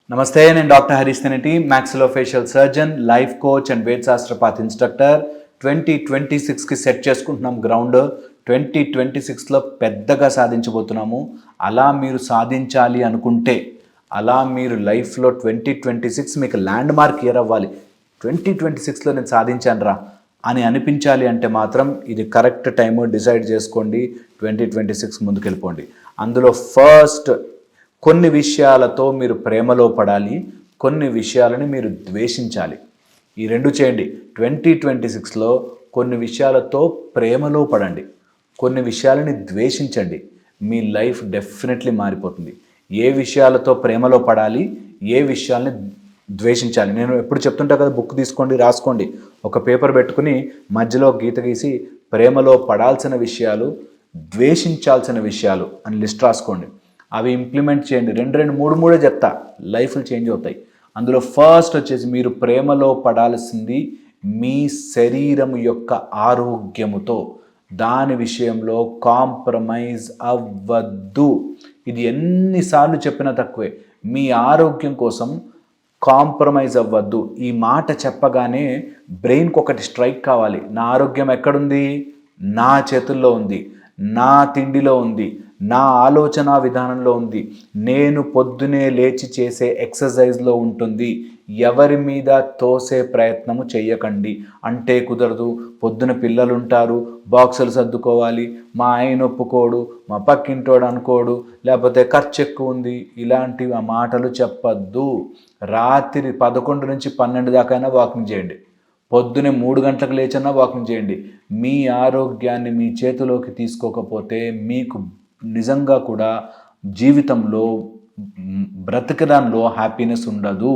నమస్తే, నేను doctor Harish Tenati, maxillofacial surgeon, life coach and Veda Shastrapath instructor. 2026కి సెట్ చేసుకుంటున్నాం గ్రౌండ్. 2026లో పెద్దగా సాధించబోతున్నాము. అలా మీరు సాధించాలి అనుకుంటే, అలా మీరు లైఫ్లో 2026 మీకు ల్యాండ్ మార్క్ ఇయర్ అవ్వాలి. 2026లో నేను సాధించాను రా అని అనిపించాలి అంటే మాత్రం ఇది కరెక్ట్ టైము. డిసైడ్ చేసుకోండి, 2026 ముందుకెళ్ళిపోండి. అందులో ఫస్ట్ కొన్ని విషయాలతో మీరు ప్రేమలో పడాలి, కొన్ని విషయాలని మీరు ద్వేషించాలి. ఈ రెండు చేయండి. 2026లో కొన్ని విషయాలతో ప్రేమలో పడండి, కొన్ని విషయాలని ద్వేషించండి. మీ లైఫ్ డెఫినెట్లీ మారిపోతుంది. ఏ విషయాలతో ప్రేమలో పడాలి, ఏ విషయాల్ని ద్వేషించాలి. నేను ఎప్పుడు చెప్తుంటా కదా, బుక్ తీసుకోండి, రాసుకోండి. ఒక పేపర్ పెట్టుకుని మధ్యలో గీత గీసి ప్రేమలో పడాల్సిన విషయాలు, ద్వేషించాల్సిన విషయాలు అని లిస్ట్ రాసుకోండి. అవి ఇంప్లిమెంట్ చేయండి. 2 చెప్తా, లైఫ్లు చేంజ్ అవుతాయి. అందులో ఫస్ట్ వచ్చేసి మీరు ప్రేమలో పడాల్సింది మీ శరీరం యొక్క ఆరోగ్యముతో. దాని విషయంలో కాంప్రమైజ్ అవ్వద్దు. ఇది ఎన్నిసార్లు చెప్పినా తక్కువే. మీ ఆరోగ్యం కోసం కాంప్రమైజ్ అవ్వద్దు. ఈ మాట చెప్పగానే బ్రెయిన్కి ఒకటి స్ట్రైక్ కావాలి. నా ఆరోగ్యం ఎక్కడుంది? నా చేతుల్లో ఉంది, నా తిండిలో ఉంది, నా ఆలోచన విధానంలో ఉంది, నేను పొద్దునే లేచి చేసే ఎక్సర్సైజ్లో ఉంటుంది. ఎవరి మీద తోసే ప్రయత్నము చెయ్యకండి. అంటే కుదరదు, పొద్దున పిల్లలు ఉంటారు, బాక్సులు సర్దుకోవాలి, మా ఆయన ఒప్పుకోడు, మా పక్కింటోడు అనుకోడు, లేకపోతే ఖర్చు ఎక్కువ ఉంది, ఇలాంటి మాటలు చెప్పద్దు. రాత్రి 11 నుంచి 12 దాకా వాకింగ్ చేయండి. పొద్దునే 3 గంటలకు లేచన్నా వాకింగ్ చేయండి. మీ ఆరోగ్యాన్ని మీ చేతిలోకి తీసుకోకపోతే మీకు నిజంగా కూడా జీవితంలో బ్రతకడంలో హ్యాపీనెస్ ఉండదు.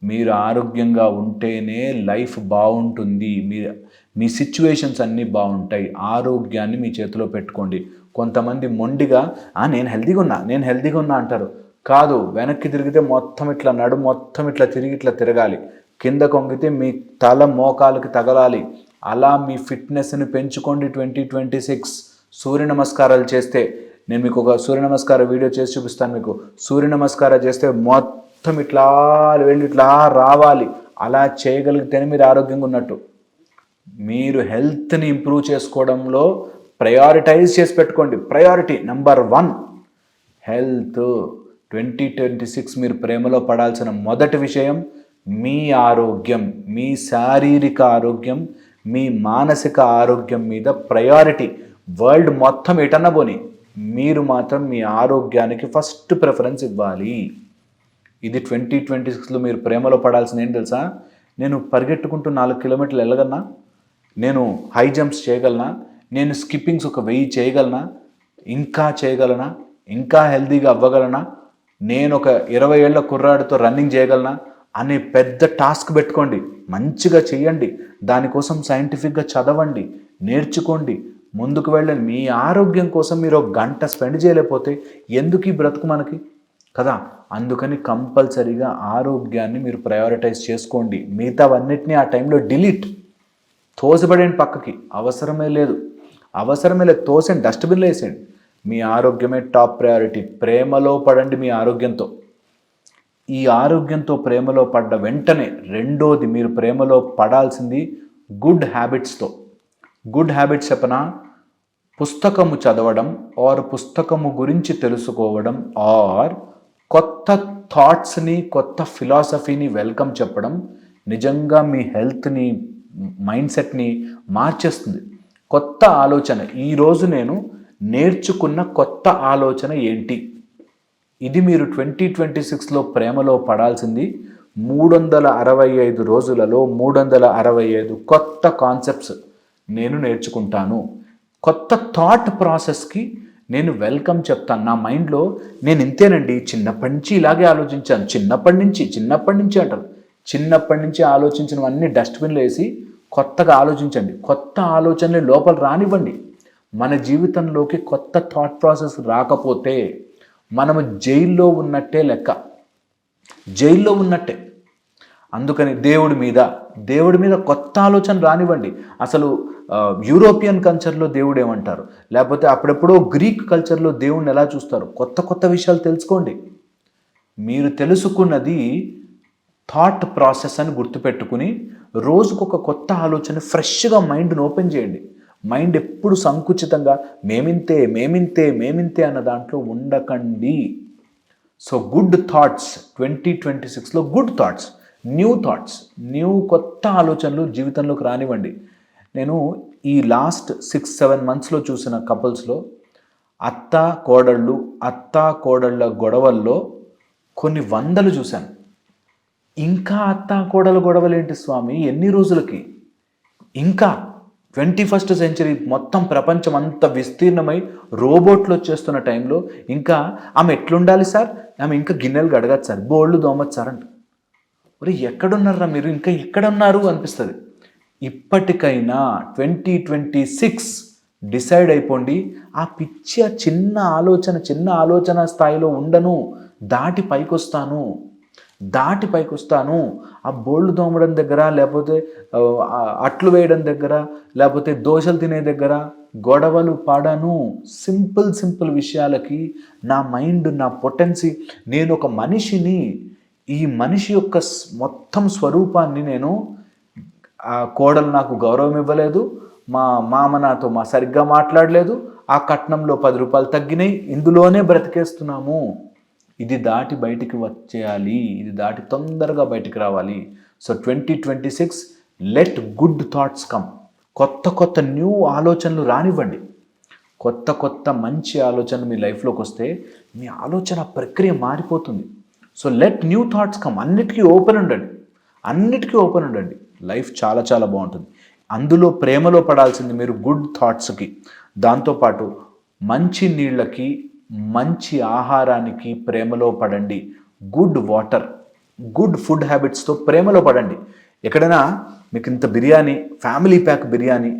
మీరు ఆరోగ్యంగా ఉంటేనే లైఫ్ బాగుంటుంది. మీ సిచ్యువేషన్స్ అన్నీ బాగుంటాయి. ఆరోగ్యాన్ని మీ చేతిలో పెట్టుకోండి. కొంతమంది మొండిగా నేను హెల్తీగా ఉన్నా అంటారు. కాదు, వెనక్కి తిరిగితే మొత్తం ఇట్లా నడుము మొత్తం ఇట్లా తిరగాలి. కింద కొంగితే మీ తల మోకాలకి తగలాలి. అలా మీ ఫిట్నెస్ని పెంచుకోండి. 2026 సూర్య నమస్కారాలు చేస్తే, నేను మీకు ఒక సూర్య నమస్కార వీడియో చేసి చూపిస్తాను. మీకు సూర్య నమస్కారం చేస్తే మొత్తం ఇట్లా వెళ్ళి ఇట్లా రావాలి. అలా చేయగలిగితేనే మీరు ఆరోగ్యంగా ఉన్నట్టు. మీరు హెల్త్ని ఇంప్రూవ్ చేసుకోవడంలో ప్రయారిటైజ్ చేసి పెట్టుకోండి. Priority number 1 health. 2026 మీరు ప్రేమలో పడాల్సిన మొదటి విషయం మీ ఆరోగ్యం, మీ శారీరక ఆరోగ్యం, మీ మానసిక ఆరోగ్యం మీద ప్రయారిటీ. వరల్డ్ మొత్తం ఎటన్నా పోని, మీరు మాత్రం మీ ఆరోగ్యానికి ఫస్ట్ ప్రిఫరెన్స్ ఇవ్వాలి. ఇది 2026లో మీరు ప్రేమలో పడాల్సింది. ఏం తెలుసా? నేను పరిగెట్టుకుంటూ 4 కిలోమీటర్లు వెళ్ళగలనా? నేను హై జంప్స్ చేయగలనా? నేను స్కిప్పింగ్స్ ఒక 1000 చేయగలనా? ఇంకా చేయగలనా? ఇంకా హెల్తీగా అవ్వగలనా? నేను ఒక 20 ఏళ్ల కుర్రాడితో రన్నింగ్ చేయగలనా అనే పెద్ద టాస్క్ పెట్టుకోండి. మంచిగా చెయ్యండి. దానికోసం సైంటిఫిక్గా చదవండి, నేర్చుకోండి, ముందుకు వెళ్ళండి. మీ ఆరోగ్యం కోసం మీరు 1 గంట స్పెండ్ చేయలేకపోతే ఎందుకు ఈ బ్రతుకు మనకి కదా? అందుకని కంపల్సరీగా ఆరోగ్యాన్ని మీరు ప్రయారిటైజ్ చేసుకోండి. మిగతావన్నిటినీ ఆ టైంలో డిలీట్, తోసిపడేయండి పక్కకి. అవసరమే లేదు, తోసేయండి, డస్ట్బిన్లో వేసేయండి. మీ ఆరోగ్యమే టాప్ ప్రయారిటీ. ప్రేమలో పడండి మీ ఆరోగ్యంతో. ఈ ఆరోగ్యంతో ప్రేమలో పడ్డ వెంటనే రెండోది మీరు ప్రేమలో పడాల్సింది గుడ్ హ్యాబిట్స్తో. గుడ్ హ్యాబిట్స్ చెప్పనా? పుస్తకము చదవడం, ఆర్ పుస్తకము గురించి తెలుసుకోవడం, ఆర్ కొత్త థాట్స్ని, కొత్త ఫిలాసఫీని వెల్కమ్ చెప్పడం నిజంగా మీ హెల్త్ని, మైండ్ సెట్ని మార్చేస్తుంది. కొత్త ఆలోచన. ఈరోజు నేను నేర్చుకున్న కొత్త ఆలోచన ఏంటి? ఇది మీరు 2026లో ప్రేమలో పడాల్సింది. 365 రోజులలో 365 కొత్త కాన్సెప్ట్స్ నేను నేర్చుకుంటాను. కొత్త థాట్ ప్రాసెస్కి నేను వెల్కమ్ చెప్తాను. నా మైండ్లో నేను ఇంతేనండి, చిన్నప్పటి నుంచి ఇలాగే ఆలోచించాను, చిన్నప్పటి నుంచి అంటారు. చిన్నప్పటి నుంచి ఆలోచించినవన్నీ డస్ట్బిన్లో వేసి కొత్తగా ఆలోచించండి. కొత్త ఆలోచనలు లోపల రానివ్వండి. మన జీవితంలోకి కొత్త థాట్ ప్రాసెస్ రాకపోతే మనము జైల్లో ఉన్నట్టే లెక్క, జైల్లో ఉన్నట్టే. అందుకని దేవుడి మీద కొత్త ఆలోచన రానివ్వండి. అసలు యూరోపియన్ కల్చర్లో దేవుడు ఏమంటారు, లేకపోతే అప్పుడెప్పుడో గ్రీక్ కల్చర్లో దేవుడిని ఎలా చూస్తారు, కొత్త విషయాలు తెలుసుకోండి. మీరు తెలుసుకున్నది థాట్ ప్రాసెస్ అని గుర్తుపెట్టుకుని రోజుకొక కొత్త ఆలోచన ఫ్రెష్గా మైండ్ని ఓపెన్ చేయండి. మైండ్ ఎప్పుడు సంకుచితంగా మేమింతే అన్న దాంట్లో ఉండకండి. సో గుడ్ థాట్స్ 2026లో గుడ్ థాట్స్, న్యూ కొత్త ఆలోచనలు జీవితంలోకి రానివ్వండి. నేను ఈ లాస్ట్ 6-7 మంత్స్లో చూసిన కపుల్స్లో అత్త కోడళ్ళ గొడవల్లో కొన్ని వందలు చూశాను. ఇంకా అత్త కోడల గొడవలేంటి స్వామి, ఎన్ని రోజులకి? ఇంకా 21st సెంచరీ మొత్తం ప్రపంచం అంతా విస్తీర్ణమై రోబోట్లు వచ్చేస్తున్న టైంలో ఇంకా ఆమె ఎట్లుండాలి సార్, ఆమె ఇంకా గిన్నెలు గడగచ్చు సార్, బోళ్ళు దోమచ్చు సార్ అంట. మరి ఎక్కడున్నారా మీరు, ఇంకా ఎక్కడున్నారు అనిపిస్తుంది. ఇప్పటికైనా 2026 డిసైడ్ అయిపోండి. ఆ పిచ్చి చిన్న ఆలోచన స్థాయిలో ఉండను, దాటి పైకొస్తాను. ఆ బోళ్ళు తోమడం దగ్గర, లేకపోతే అట్లు వేయడం దగ్గర, లేకపోతే దోశలు తినే దగ్గర గొడవలు పడను. సింపుల్ విషయాలకి నా మైండ్, నా పొటెన్సీ, నేను ఒక మనిషిని, ఈ మనిషి యొక్క మొత్తం స్వరూపాన్ని నేను, కోడలు నాకు గౌరవం ఇవ్వలేదు, మా మామ నాతో సరిగ్గా మాట్లాడలేదు, ఆ కట్నంలో 10 రూపాయలు తగ్గినాయి, ఇందులోనే బ్రతికేస్తున్నాము. ఇది దాటి బయటికి వచ్చేయాలి, ఇది దాటి తొందరగా బయటికి రావాలి. So 2026 let good thoughts come. కొత్త న్యూ ఆలోచనలు రానివ్వండి. కొత్త మంచి ఆలోచనలు మీ లైఫ్లోకి వస్తే మీ ఆలోచన ప్రక్రియ మారిపోతుంది. So let new thoughts come. అన్నిటికీ ఓపెన్ ఉండండి. లైఫ్ చాలా బాగుంటుంది. అందులో ప్రేమలో పడాల్సింది మీరు గుడ్ థాట్స్కి. దాంతోపాటు మంచి నీళ్ళకి, మంచి ఆహారానికి ప్రేమలో పడండి. గుడ్ వాటర్, గుడ్ ఫుడ్ హ్యాబిట్స్తో ప్రేమలో పడండి. ఎక్కడైనా మీకు ఇంత బిర్యానీ, ఫ్యామిలీ ప్యాక్ బిర్యానీ,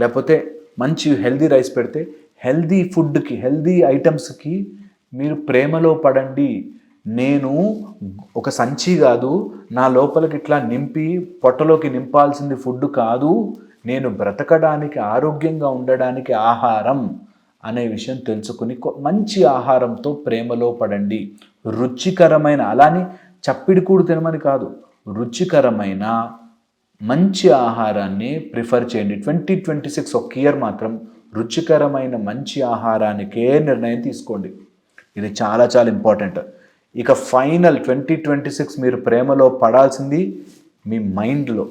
లేకపోతే మంచి హెల్దీ రైస్ పెడితే హెల్దీ ఫుడ్కి, హెల్దీ ఐటమ్స్కి మీరు ప్రేమలో పడండి. నేను ఒక సంచి కాదు, నా లోపలికి ఇట్లా నింపి పొట్టలోకి నింపాల్సింది ఫుడ్ కాదు, నేను బ్రతకడానికి, ఆరోగ్యంగా ఉండడానికి ఆహారం అనే విషయం తెలుసుకుని మంచి ఆహారంతో ప్రేమలో పడండి. రుచికరమైన, అలాని చప్పిడి కూడు తినమని కాదు, రుచికరమైన మంచి ఆహారాన్ని ప్రిఫర్ చేయండి. 2026 ఒక ఇయర్ మాత్రం రుచికరమైన మంచి ఆహారానికే నిర్ణయం తీసుకోండి. ఇది చాలా ఇంపార్టెంట్. ఇక ఫైనల్ 2026 మీరు ప్రేమలో పడాల్సింది మీ మైండ్లో.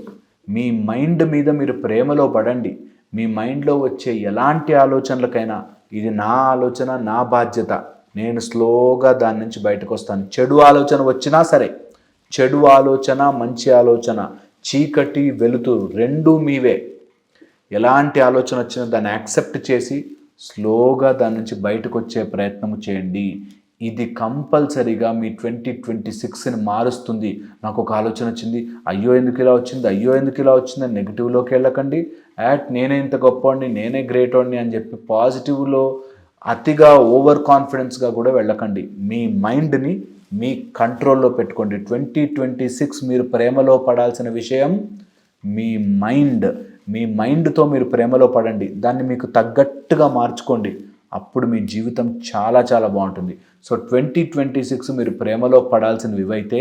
మీ మైండ్ మీద మీరు ప్రేమలో పడండి. మీ మైండ్లో వచ్చే ఎలాంటి ఆలోచనలకైనా ఇది నా ఆలోచన, నా బాధ్యత, నేను స్లోగా దాని నుంచి బయటకు వస్తాను. చెడు ఆలోచన వచ్చినా సరే, చెడు ఆలోచన, మంచి ఆలోచన, చీకటి వెలుతురు రెండూ మీవే. ఎలాంటి ఆలోచన వచ్చినా దాన్ని యాక్సెప్ట్ చేసి స్లోగా దాని నుంచి బయటకు వచ్చే ప్రయత్నం చేయండి. ఇది కంపల్సరీగా మీ 2026ని మారుస్తుంది. నాకు ఒక ఆలోచన వచ్చింది, అయ్యో ఎందుకు ఇలా వచ్చింది అని నెగిటివ్లోకి వెళ్ళకండి. నేనే ఇంత గొప్పవాడిని, నేనే గ్రేట్ వాడిని అని చెప్పి పాజిటివ్లో అతిగా ఓవర్ కాన్ఫిడెన్స్గా కూడా వెళ్ళకండి. మీ మైండ్ని మీ కంట్రోల్లో పెట్టుకోండి. 2026 మీరు ప్రేమలో పడాల్సిన విషయం మీ మైండ్తో మీరు ప్రేమలో పడండి. దాన్ని మీకు తగ్గట్టుగా మార్చుకోండి. అప్పుడు మీ జీవితం చాలా బాగుంటుంది. సో 2026 మీరు ప్రేమలో పడాల్సినవి ఇవైతే,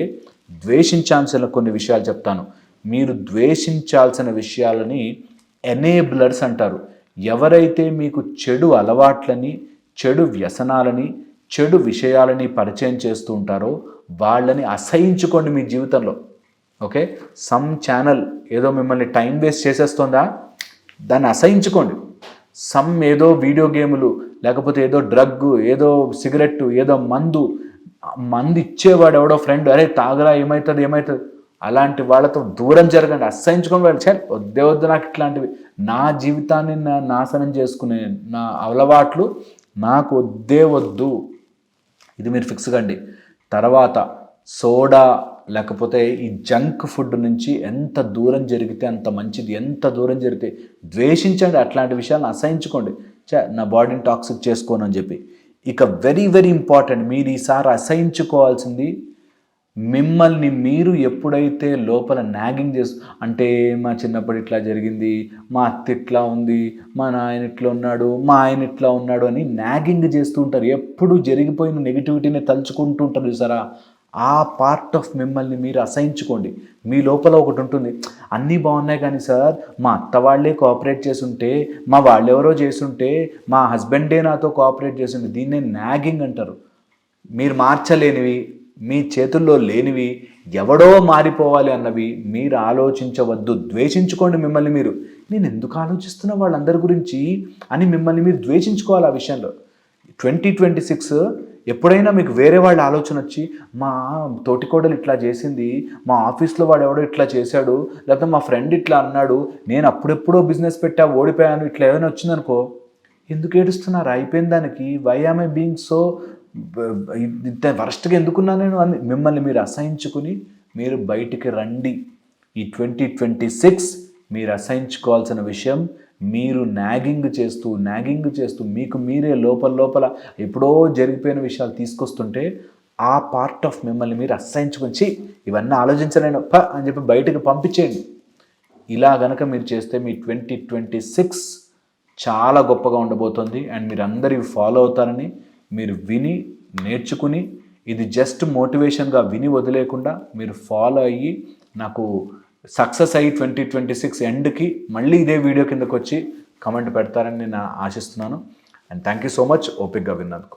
ద్వేషించాల్సిన కొన్ని విషయాలు చెప్తాను. మీరు ద్వేషించాల్సిన విషయాలని ఎనేబులర్స్ అంటారు. ఎవరైతే మీకు చెడు అలవాట్లని, చెడు వ్యసనాలని, చెడు విషయాలని పరిచయం చేస్తూ ఉంటారో వాళ్ళని అసహించుకోండి మీ జీవితంలో. ఓకే, సమ్ ఛానల్ ఏదో మిమ్మల్ని టైం వేస్ట్ చేసేస్తుందా, దాన్ని అసహించుకోండి. సమ్ ఏదో వీడియో గేములు, లేకపోతే ఏదో డ్రగ్, ఏదో సిగరెట్టు, ఏదో మందు ఇచ్చేవాడు ఎవడో ఫ్రెండ్, అరే తాగరా ఏమవుతుంది, అలాంటి వాళ్ళతో దూరం జరగండి, అసహించుకొని వాళ్ళు వద్దు నాకు ఇట్లాంటివి, నా జీవితాన్ని నాశనం చేసుకునే నా అలవాట్లు నాకు వద్దు, ఇది మీరు ఫిక్స్ కండి. తర్వాత సోడా లేకపోతే ఈ జంక్ ఫుడ్ నుంచి ఎంత దూరం జరిగితే అంత మంచిది. ఎంత దూరం జరిగితే ద్వేషించండి, అట్లాంటి విషయాలను అసహించుకోండి. నా బాడీని టాక్సిక్ చేసుకోను అని చెప్పి. ఇక వెరీ ఇంపార్టెంట్, మీరు ఈసారి అసహించుకోవాల్సింది మిమ్మల్ని మీరు ఎప్పుడైతే లోపల నాగింగ్ అంటే మా చిన్నప్పుడు ఇట్లా జరిగింది, మా అత్త ఇట్లా ఉంది, మా నాయన ఇట్లా ఉన్నాడు, మా ఆయన ఇట్లా ఉన్నాడు అని నాగింగ్ చేస్తూ ఉంటారు. ఎప్పుడు జరిగిపోయిన నెగిటివిటీని తలుచుకుంటూ ఉంటారు చూసారా. ఆ పార్ట్ ఆఫ్ మిమ్మల్ని మీరు అసహించుకోండి. మీ లోపల ఒకటి ఉంటుంది, అన్నీ బాగున్నాయి కానీ సార్ మా అత్త వాళ్ళే కోఆపరేట్ చేసుంటే, మా వాళ్ళెవరో చేసుంటే, మా హస్బెండే నాతో కోఆపరేట్ చేసుంటే. దీన్నే నాగింగ్ అంటారు. మీరు మార్చలేనివి, మీ చేతుల్లో లేనివి, ఎవడో మారిపోవాలి అన్నవి మీరు ఆలోచించవద్దు. ద్వేషించుకోండి మిమ్మల్ని మీరు. నేను ఎందుకు ఆలోచిస్తున్నా వాళ్ళందరి గురించి అని మిమ్మల్ని మీరు ద్వేషించుకోవాలి ఆ విషయంలో. 2026 ఎప్పుడైనా మీకు వేరే వాళ్ళ ఆలోచన వచ్చి, మా తోటికోడలు ఇట్లా చేసింది, మా ఆఫీస్లో వాడు ఎవడో ఇట్లా చేశాడు, లేకపోతే మా ఫ్రెండ్ ఇట్లా అన్నాడు, నేను అప్పుడెప్పుడో బిజినెస్ పెట్టా ఓడిపోయాను, ఇట్లా ఏమైనా వచ్చిందనుకో, ఎందుకు ఏడుస్తున్నారు? అయిపోయిన దానికి why am I being so ఇంత వరస్ట్గా ఎందుకున్నా నేను అని మిమ్మల్ని మీరు అసహించుకుని మీరు బయటికి రండి. ఈ 2026 మీరు అసహించుకోవాల్సిన విషయం, మీరు నాగింగ్ చేస్తూ మీకు మీరే లోపల ఎప్పుడో జరిగిపోయిన విషయాలు తీసుకొస్తుంటే ఆ పార్ట్ ఆఫ్ మిమ్మల్ని మీరు అసహించుకొని ఇవన్నీ ఆలోచించలేను అని చెప్పి బయటకు పంపించేయండి. ఇలా గనక మీరు చేస్తే మీ 2026 చాలా గొప్పగా ఉండబోతుంది. అండ్ మీరు అందరూ ఇవి ఫాలో అవుతారని, మీరు విని నేర్చుకుని, ఇది జస్ట్ మోటివేషన్గా విని వదిలేకుండా మీరు ఫాలో అయ్యి నాకు సక్సెస్ అయ్యి 2026 ఎండ్కి మళ్ళీ ఇదే వీడియో కిందకు వచ్చి కమెంట్ పెడతారని నేను ఆశిస్తున్నాను. And thank you so much ఓపిక్గా విన్నందుకు.